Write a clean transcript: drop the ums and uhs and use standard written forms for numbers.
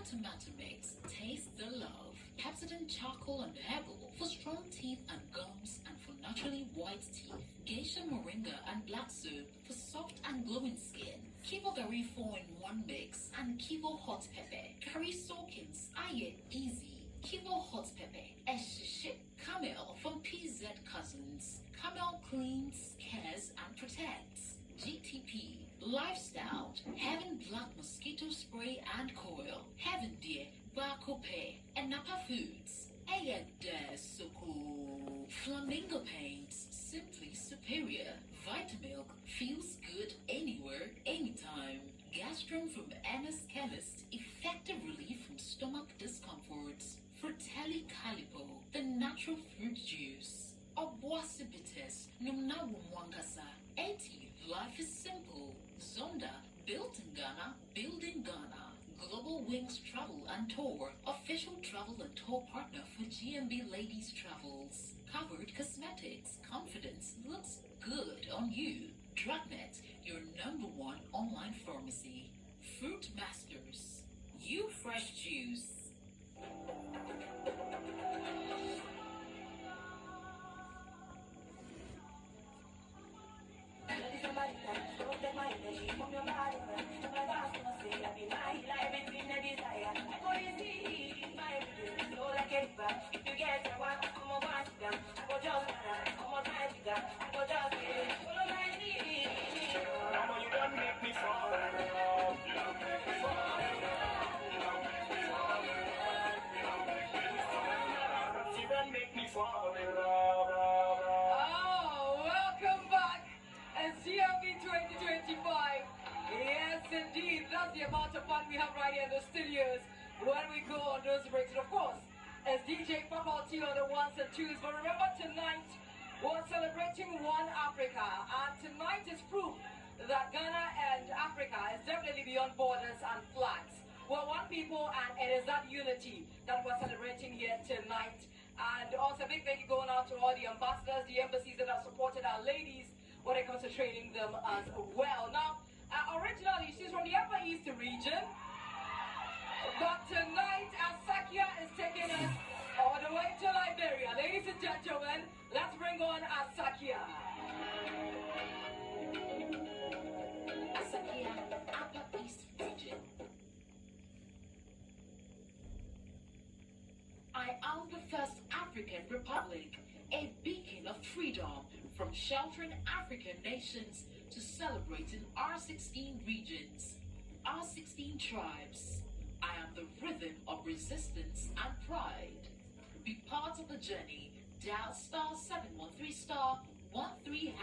tomato mix. Taste the love. Pepsodent charcoal and herbal for strong teeth and gums and for naturally white teeth. Geisha moringa and black soap for soft and glowing skin. Kivo Gari 4-in-1 mix and Kivo hot pepper. Curry soakings. Aye, easy. Kivo hot pepper. Eshishi. Camel from PZ Cousins. Camel cleans, cares and protects. GTP. Lifestyle. Heaven Black Mosquito Spray and Coil. Heaven Deer. Barco Pay. And Napa Foods. Ayada Soko. Flamingo Paints. Simply superior. Vitamilk. Feels good anywhere, anytime. Gastron from Anna's Chemist. Effective relief from stomach discomforts. Fratelli Calipo. The natural fruit juice. Obuasibitis. Numna Wumwangasa. 80. Life is simple. Zonda. Built in Ghana. Building Ghana. Global Wings Travel and Tour. Official travel and tour partner for GMB Ladies Travels. Covered Cosmetics. Confidence looks good on you. Drugnet. Your #1 online pharmacy. Fruit Masters. You Fresh Juice. Welcome back. It's GMB 2025. Yes, indeed. That's the amount of fun we have right here in the studios when we go on those breaks. And of course, as DJ faculty on the ones and twos. But remember, tonight we're celebrating One Africa. And tonight is proof that Ghana and Africa is definitely beyond borders and flags. We're one people, and it is that unity that we're celebrating here tonight. And also a big thank you going out to all the ambassadors, the embassies that have supported our ladies when it comes to training them as well. Now, originally she's from the Upper East region, but tonight Asakia is taking us all the way to Liberia. Ladies and gentlemen, let's bring on Asakia. Asakia, Upper East region. I am the first African republic, a beacon of freedom from sheltering African nations to celebrating our 16 regions, our 16 tribes. I am the rhythm of resistance and pride. Be part of the journey. Dial *713*13#